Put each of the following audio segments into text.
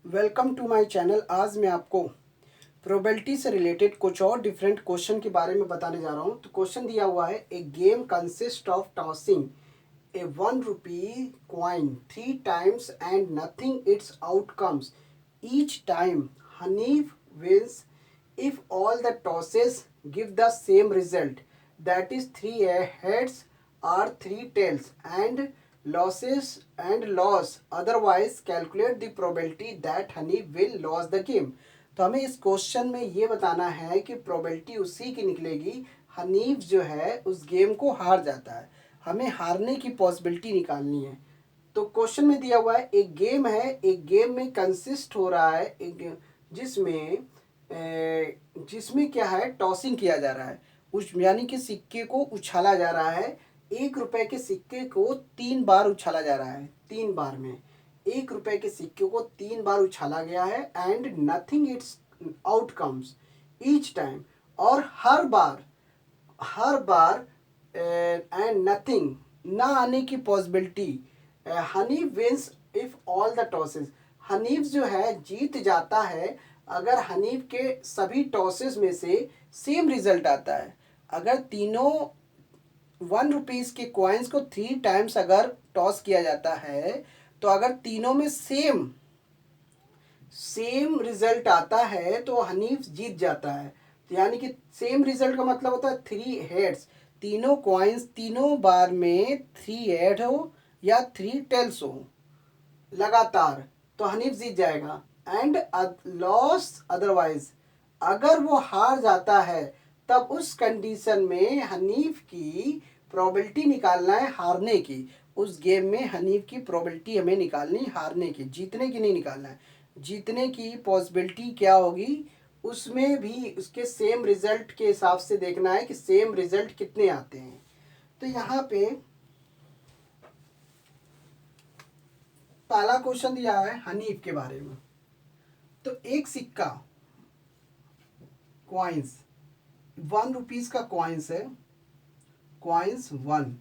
Welcome to my channel. आज मैं आपको प्रोबेबिलिटी से रिलेटेड कुछ और डिफरेंट क्वेश्चन के बारे में बताने जा रहा हूँ। तो क्वेश्चन दिया हुआ है, a game consist of tossing a ₹1 coin 3 times and nothing its outcomes. Each time Hanif wins if all the tosses give the same result, that is 3 heads or 3 tails, and losses and loss. Otherwise calculate the probability that Hanif will lose the game. तो हमें इस question में ये बताना है कि probability उसी की निकलेगी, हनीफ जो है उस गेम को हार जाता है। हमें हारने की पॉसिबिलिटी निकालनी है। तो क्वेश्चन में दिया हुआ है, एक गेम है, एक गेम में कंसिस्ट हो रहा है एक जिसमें क्या है, टॉसिंग किया जा रहा है। उस यानी कि सिक्के को उछाला जा रहा है। ₹1 के सिक्के को 3 बार उछाला जा रहा है। 3 बार में ₹1 के सिक्के को 3 बार उछाला गया है। And nothing its outcomes each time, और हर बार एंड नथिंग, ना आने की possibility. Hanif wins if all the tosses, Hanif जो है जीत जाता है अगर हनीफ के सभी टॉसेस में से सेम रिजल्ट आता है। अगर तीनों ₹1 के कॉइन्स को 3 टाइम्स अगर टॉस किया जाता है, तो अगर तीनों में सेम रिजल्ट आता है तो हनीफ जीत जाता है। तो यानी कि सेम रिजल्ट का मतलब होता है 3 हेड्स, तीनों कॉइन्स तीनों बार में 3 हेड हो या 3 टेल्स हो लगातार, तो हनीफ जीत जाएगा। एंड लॉस अदरवाइज, अगर वो हार जाता है तब उस कंडीशन में हनीफ की प्रोबेबिलिटी निकालना है हारने की। उस गेम में हनीफ की प्रोबेबिलिटी हमें निकालनी, हारने की, जीतने की नहीं निकालना है। जीतने की पॉसिबिलिटी क्या होगी, उसमें भी उसके सेम रिजल्ट के हिसाब से देखना है कि सेम रिजल्ट कितने आते हैं। तो यहाँ पे पहला क्वेश्चन दिया है हनीफ के बारे में। तो एक सिक्का कॉइन्स ₹1 का कॉइन्स है, कॉइन्स ₹1,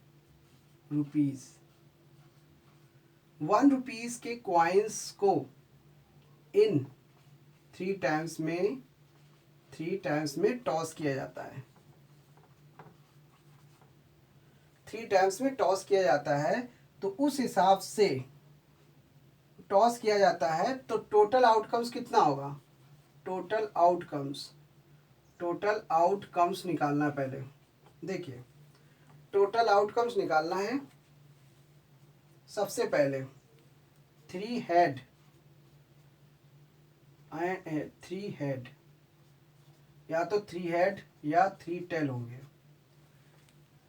₹1 के कॉइन्स को इन 3 टाइम्स में टॉस किया जाता है। 3 टाइम्स में टॉस किया जाता है, तो उस हिसाब से टॉस किया जाता है तो टोटल आउटकम्स कितना होगा। टोटल आउटकम्स निकालना है पहले। देखिए, टोटल आउटकम्स निकालना है। सबसे पहले 3 हेड या तो 3 हेड या 3 टेल होंगे।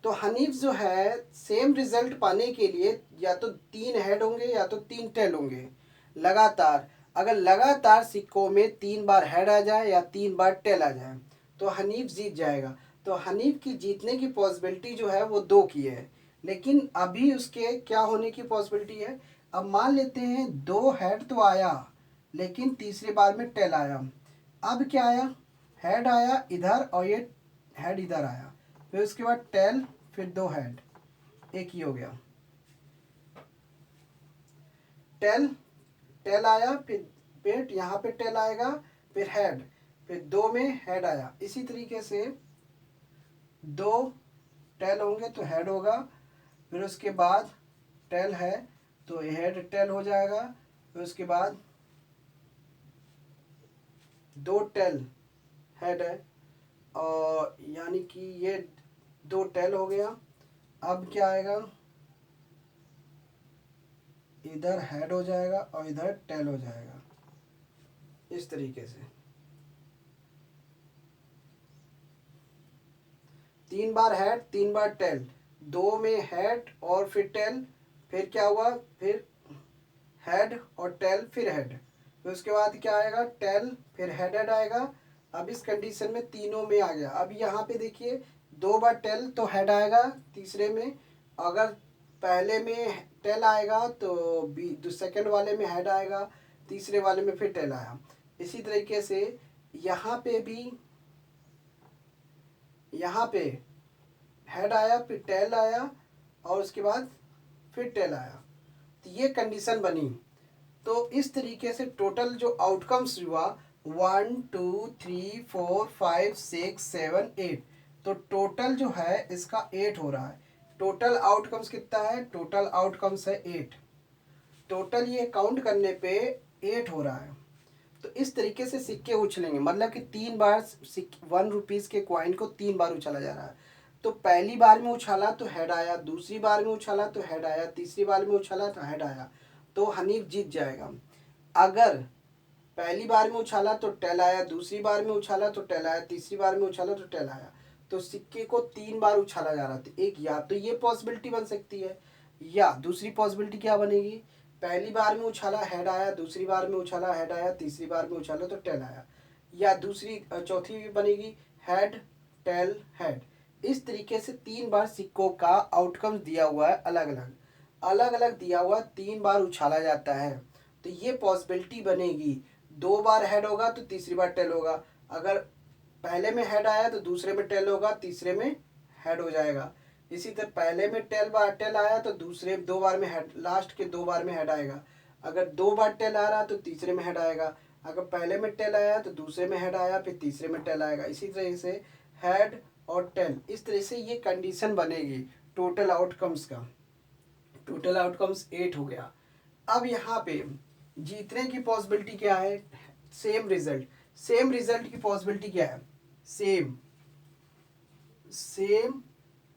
तो हनीफ जो है सेम रिजल्ट पाने के लिए या तो 3 हेड होंगे या तो 3 टेल होंगे लगातार। अगर लगातार सिक्कों में 3 बार हेड आ जाए या 3 बार टेल आ जाए तो हनीफ जीत जाएगा। तो हनीफ की जीतने की पॉसिबिलिटी जो है वो 2 की है, लेकिन अभी उसके क्या होने की पॉसिबिलिटी है। अब मान लेते हैं 2 हेड तो आया, लेकिन तीसरी बार में टेल आया। अब क्या आया, हेड आया इधर और ये हेड इधर आया, फिर उसके बाद टेल, फिर 2 हेड, एक ही हो गया। टेल आया, फिर यहाँ पे टेल आएगा, फिर हेड, फिर 2 में हेड आया। इसी तरीके से 2 टेल होंगे तो हेड होगा, फिर उसके बाद टेल है तो हेड टेल हो जाएगा, फिर उसके बाद 2 टेल हेड है, और यानी कि ये 2 टेल हो गया। अब क्या आएगा, इधर हेड हो जाएगा और इधर टेल हो जाएगा, इस तरीके से 3 बार हेड 3 बार टेल, 2 में हेड और फिर टेल, फिर क्या हुआ, फिर हेड और टेल फिर हेड, फिर उसके बाद क्या आएगा, टेल फिर हेड आएगा। अब इस कंडीशन में तीनों में आ गया। अब यहाँ पे देखिए 2 बार टेल तो हेड आएगा तीसरे में, अगर पहले में टेल आएगा तो सेकंड वाले में हेड आएगा, तीसरे वाले में फिर टेल आया। इसी तरीके से यहाँ पे भी, यहाँ पे हेड आया फिर टेल आया और उसके बाद फिर टेल आया। तो ये कंडीशन बनी। तो इस तरीके से टोटल जो आउटकम्स हुआ 1 2 3 4 5 6 7 8, तो टोटल जो है इसका 8 हो रहा है। टोटल आउटकम्स कितना है? टोटल आउटकम्स है 8। टोटल ये काउंट करने पे 8 हो रहा है। तो इस तरीके से सिक्के उछलेंगे, मतलब कि 3 बार 1 रुपीज़ के कॉइन को 3 बार उछाला जा रहा है। तो पहली बार में उछाला तो हेड आया, दूसरी बार में उछाला तो हेड आया, तीसरी बार में उछाला तो हेड आया, तो हनीफ जीत जाएगा। अगर पहली बार में उछाला तो टेल आया, दूसरी बार में उछाला तो टेल आया, तीसरी बार में उछाला तो टेल आया, तो सिक्के को 3 बार उछाला जा रहा था। एक या तो ये पॉसिबिलिटी बन सकती है, या दूसरी पॉसिबिलिटी क्या बनेगी? पहली बार में उछाला हेड आया, दूसरी बार में उछाला हेड आया, तीसरी बार में उछाला तो टेल आया, या दूसरी चौथी भी बनेगी हेड टेल हेड। इस तरीके से 3 बार सिक्कों का आउटकम दिया हुआ है, अलग अलग अलग अलग दिया हुआ, 3 बार उछाला जाता है। तो ये पॉसिबिलिटी बनेगी, 2 बार हेड होगा तो तीसरी बार टेल होगा, अगर पहले में हेड आया तो दूसरे में टेल होगा, तीसरे में हेड हो जाएगा। इसी तरह पहले में टेल आया तो दूसरे 2 बार में हेड, लास्ट के 2 बार में हेड आएगा। अगर 2 बार टेल आ रहा तो तीसरे में हेड आएगा, अगर पहले में टेल आया तो दूसरे में हेड आया, फिर तीसरे में टेल आएगा। इसी तरह से हेड और टेल, इस तरह से ये कंडीशन बनेगी टोटल आउटकम्स का। टोटल आउटकम्स 8 हो गया। अब यहाँ पे जीतने की पॉसिबिलिटी क्या है? Same result. सेम रिजल्ट की पॉसिबिलिटी क्या है? सेम सेम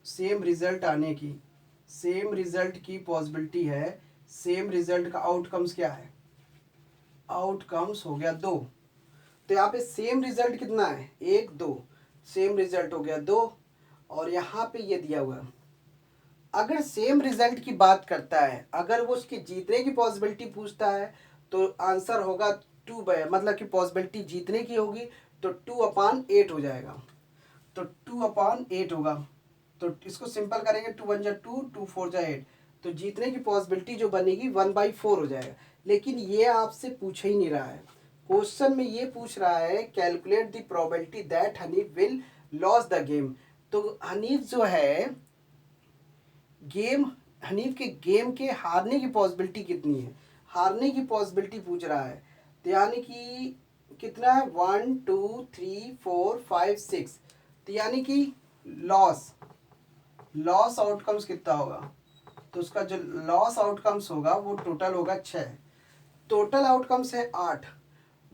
सेम रिजल्ट आने की, सेम रिजल्ट की पॉसिबिलिटी है। सेम रिजल्ट का आउटकम्स क्या है? आउटकम्स हो गया 2। तो यहाँ पे सेम रिजल्ट कितना है? 1 2, सेम रिजल्ट हो गया 2। और यहाँ पे ये दिया हुआ है, अगर सेम रिजल्ट की बात करता है, अगर वो उसकी जीतने की पॉसिबिलिटी पूछता है तो आंसर होगा 2 बाय, मतलब कि पॉसिबिलिटी जीतने की होगी तो 2/8 हो जाएगा। तो 2/8 होगा। तो इसको सिंपल करेंगे, 2 1 जा 2, 2 4 जा 8, तो जीतने की पॉसिबिलिटी जो बनेगी 1/4 हो जाएगा। लेकिन ये आपसे पूछ ही नहीं रहा है, क्वेश्चन में ये पूछ रहा है calculate the probability that Hanif will loss the game. तो हनीफ जो है गेम, हनीफ के गेम के हारने की पॉसिबिलिटी कितनी है, हारने की पॉसिबिलिटी पूछ रहा है। तो यानी कि कितना है? 1 2 3 4 5 6, तो यानी कि लॉस लॉस आउटकम्स कितना होगा? तो उसका जो लॉस आउटकम्स होगा वो टोटल होगा 6। टोटल आउटकम्स है 8।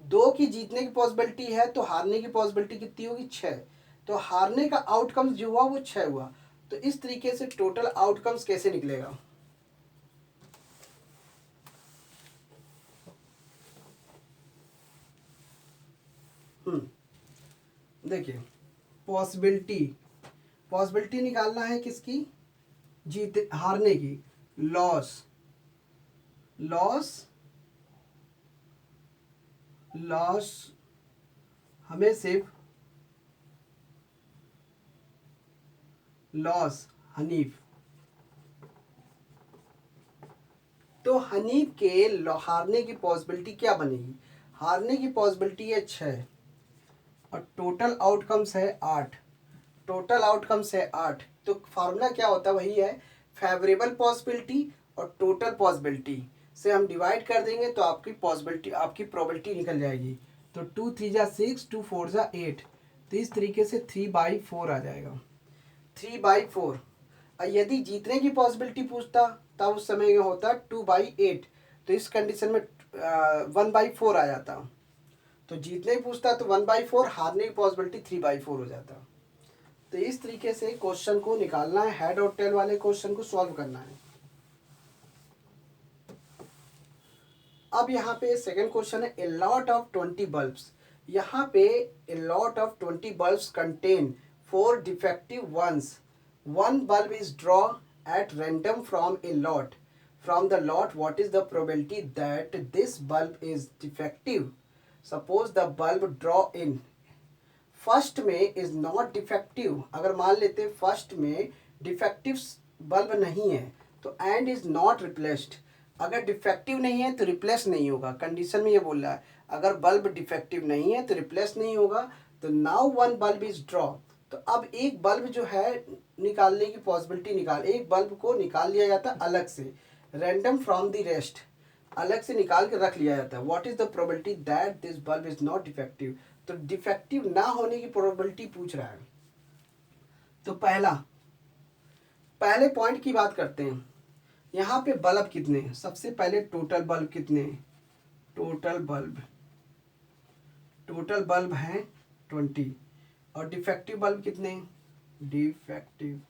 2 की जीतने की पॉसिबिलिटी है तो हारने की पॉसिबिलिटी कितनी होगी? 6। तो हारने का आउटकम्स जो हुआ वो 6 हुआ। तो इस तरीके से टोटल आउटकम्स कैसे निकलेगा? देखिए, पॉसिबिलिटी पॉसिबिलिटी निकालना है किसकी? जीत हारने की। लॉस लॉस लॉस हमें सिर्फ लॉस हनीफ, तो हनीफ के हारने की पॉसिबिलिटी क्या बनेगी? हारने की पॉसिबिलिटी है 6 और टोटल आउटकम्स है 8। टोटल आउटकम्स है 8। तो फार्मूला क्या होता है? वही है, फेवरेबल पॉसिबिलिटी और टोटल पॉसिबिलिटी से हम डिवाइड कर देंगे तो आपकी पॉसिबिलिटी, आपकी प्रोबेबिलिटी निकल जाएगी। तो 2 3 जा 6, 2 4 जा 8, तो इस तरीके से 3/4 आ जाएगा। 3/4। और यदि जीतने की पॉसिबिलिटी पूछता तब उस समय में होता 2/8, तो इस कंडीशन में 1/4 आ जाता। तो जीतने की पूछता तो 1/4, हारने की पॉसिबिलिटी 3/4 हो जाता। तो इस तरीके से क्वेश्चन को निकालना है, हेड और टेल वाले क्वेश्चन को सॉल्व करना है। अब यहाँ पे सेकंड क्वेश्चन है, ए लॉट ऑफ 20 बल्ब्स। यहाँ पे a lot of 20 bulbs contain 4 defective ones. One bulb is drawn at random from a lot. From the lot, what is the probability that this bulb is defective? Suppose the bulb draw in first में is not defective. अगर मान लेते first में defective bulb नहीं है तो and is not replaced. अगर defective नहीं है तो रिप्लेस नहीं होगा। कंडीशन में ये बोल रहा है अगर बल्ब डिफेक्टिव नहीं है तो रिप्लेस नहीं होगा। तो now one bulb is draw. तो अब एक बल्ब जो है निकालने की पॉसिबिलिटी, एक बल्ब को निकाल लिया जाता है अलग से, रैंडम फ्रॉम द रेस्ट। अलग से निकाल के रख लिया जाता है। What is the probability that this bulb is not defective, तो डिफेक्टिव ना होने की प्रोबेबिलिटी पूछ रहा है। तो पहले पॉइंट की बात करते हैं। यहाँ पे बल्ब कितने हैं, सबसे पहले टोटल बल्ब कितने हैं, टोटल बल्ब हैं 20, और डिफेक्टिव बल्ब कितने हैं, डिफेक्टिव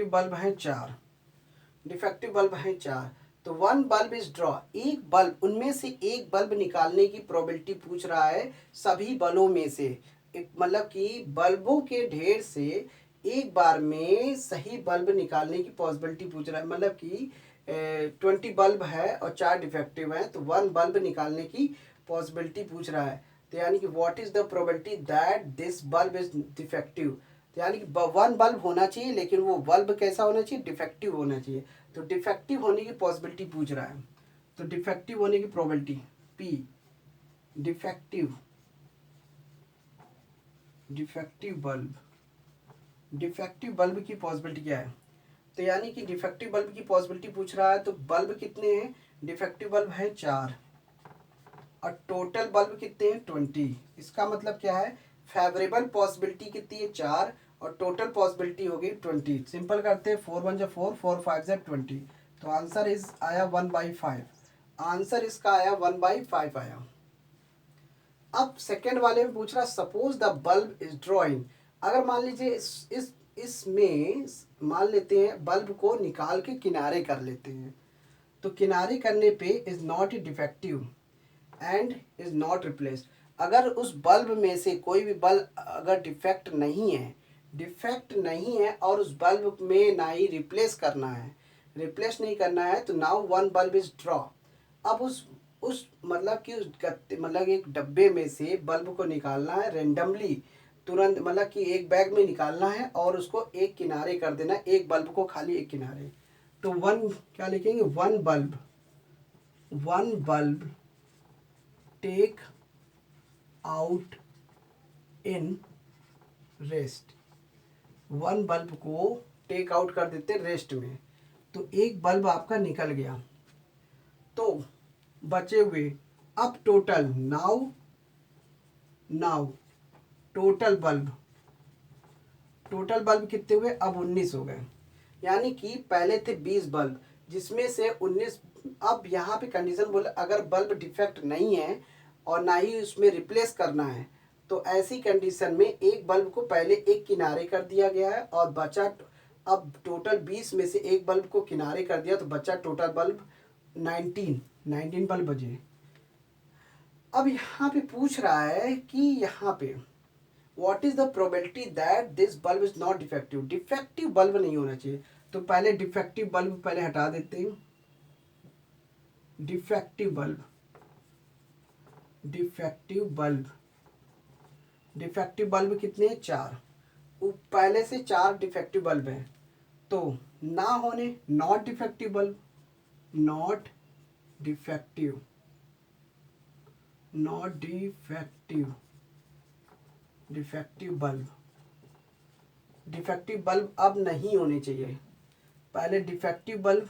बल्ब हैं 4, तो वन बल्ब इज ड्रॉ, एक बल्ब, उनमें से एक बल्ब निकालने की प्रोबेबिलिटी पूछ रहा है सभी बल्बों में से। मतलब कि बल्बों के ढेर से एक बार में सही बल्ब निकालने की पॉसिबिलिटी पूछ रहा है। मतलब कि 20 बल्ब है और 4 डिफेक्टिव हैं, तो वन बल्ब निकालने की पॉसिबिलिटी पूछ रहा है। तो यानी कि what is the probability that this bulb is defective, तो यानी कि वन बल्ब होना चाहिए, लेकिन वो बल्ब कैसा होना चाहिए, डिफेक्टिव होना चाहिए। तो डिफेक्टिव होने की पॉसिबिलिटी पूछ रहा है, तो डिफेक्टिव होने की प्रोबेबिलिटी पी, डिफेक्टिव बल्ब की पॉसिबिलिटी क्या है। तो यानी कि डिफेक्टिव बल्ब की पॉसिबिलिटी पूछ रहा है, तो बल्ब कितने हैं, डिफेक्टिव बल्ब है 4 और टोटल बल्ब कितने हैं 20। इसका मतलब क्या है, फेवरेबल पॉसिबिलिटी कितनी है 4 और टोटल पॉसिबिलिटी होगी 20। सिंपल करते हैं, 4 1 4, 4 5 20, तो आंसर इस आया 1/5, आंसर इसका आया 1/5 आया। अब सेकेंड वाले में पूछ रहा, suppose the bulb is drawing, अगर मान लीजिए इसमें मान लेते हैं बल्ब को निकाल के किनारे कर लेते हैं, तो किनारे करने पे is not defective and is not replaced. अगर उस बल्ब में से कोई भी बल्ब अगर डिफेक्ट नहीं है और उस बल्ब में ना ही रिप्लेस नहीं करना है, तो now one bulb is draw. अब उस मतलब कि उस गत्ते मतलब एक डब्बे में से बल्ब को निकालना है रेंडमली, तुरंत, मतलब कि एक बैग में निकालना है और उसको एक किनारे कर देना, एक बल्ब को खाली एक किनारे। तो वन क्या लिखेंगे, one bulb take out in rest, one bulb को टेक आउट कर देते रेस्ट में, तो एक बल्ब आपका निकल गया, तो बचे हुए अब टोटल नाउ टोटल बल्ब कितने हुए, अब 19 हो गए। यानी कि पहले थे 20 बल्ब जिसमें से 19, अब यहाँ पे कंडीशन बोले अगर बल्ब डिफेक्ट नहीं है और ना ही उसमें रिप्लेस करना है, तो ऐसी कंडीशन में एक बल्ब को पहले एक किनारे कर दिया गया है और बचा, अब टोटल 20 में से एक बल्ब को किनारे कर दिया तो बचा टोटल बल्ब 19 बल्ब बचे। अब यहाँ पे पूछ रहा है कि यहाँ पे what is the probability that this bulb is not defective, defective bulb नहीं होना चाहिए, तो पहले डिफेक्टिव बल्ब पहले हटा देते हैं। डिफेक्टिव बल्ब कितने हैं, 4, पहले से 4 डिफेक्टिव बल्ब हैं, तो ना होने not defective bulb, not defective defective bulb अब नहीं होने चाहिए। पहले डिफेक्टिव बल्ब,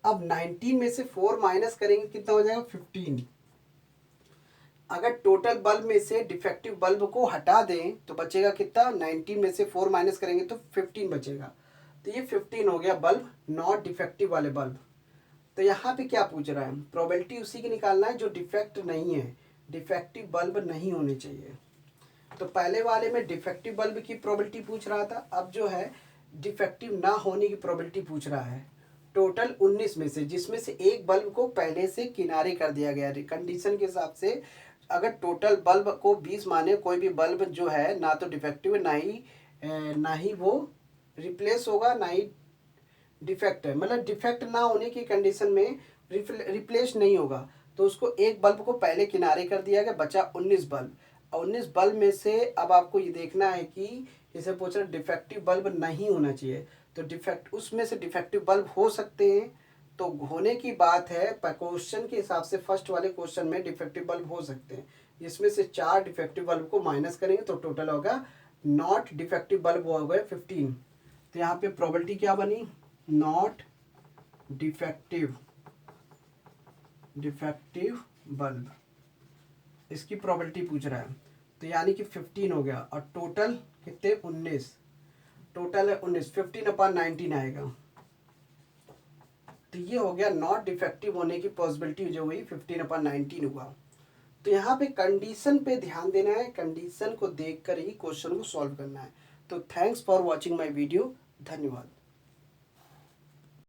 अब 19 में से 4 माइनस करेंगे कितना हो जाएगा 15। अगर टोटल बल्ब में से डिफेक्टिव बल्ब को हटा दें तो बचेगा कितना, 19 में से 4 माइनस करेंगे तो 15 बचेगा, तो ये 15 हो गया बल्ब नॉट डिफेक्टिव वाले बल्ब। तो यहाँ पे क्या पूछ रहा है, प्रोबेबिलिटी उसी की निकालना है जो डिफेक्ट नहीं है, डिफेक्टिव बल्ब नहीं होने चाहिए। तो पहले वाले में डिफेक्टिव बल्ब की प्रोबेबिलिटी पूछ रहा था, अब जो है डिफेक्टिव ना होने की प्रोबेबिलिटी पूछ रहा है। टोटल 19 में से, जिसमें से एक बल्ब को पहले से किनारे कर दिया गया है कंडीशन के हिसाब से। अगर टोटल बल्ब को 20 माने, कोई भी बल्ब जो है ना तो डिफेक्टिव है ना ही वो रिप्लेस होगा, ना ही डिफेक्ट है, मतलब डिफेक्ट ना होने की कंडीशन में रिप्लेस नहीं होगा, तो उसको एक बल्ब को पहले किनारे कर दिया गया, बचा 19 बल्ब। और 19 बल्ब में से अब आपको ये देखना है कि इसे पूछ रहा डिफेक्टिव बल्ब नहीं होना चाहिए, तो डिफेक्ट उसमें से डिफेक्टिव बल्ब हो सकते हैं, तो होने की बात है क्वेश्चन के हिसाब से। फर्स्ट वाले क्वेश्चन में डिफेक्टिव बल्ब हो सकते हैं, जिसमें से 4 डिफेक्टिव बल्ब को माइनस करेंगे तो टोटल होगा नॉट डिफेक्टिव बल्ब हो गए 15। तो यहाँ पे प्रोबेबिलिटी क्या बनी, नॉट डिफेक्टिव बल्ब, इसकी प्रोबेबिलिटी पूछ रहा है। तो यानी कि 15 हो गया और टोटल कितने, 19, टोटल है 19, 15/19 आएगा। तो ये हो गया नॉट डिफेक्टिव होने की पॉसिबिलिटी जो हुई 15/19 हुआ। तो यहाँ पे कंडीशन पे ध्यान देना है, कंडीशन को देखकर ही क्वेश्चन को सॉल्व करना है। तो thanks for watching my video, धन्यवाद।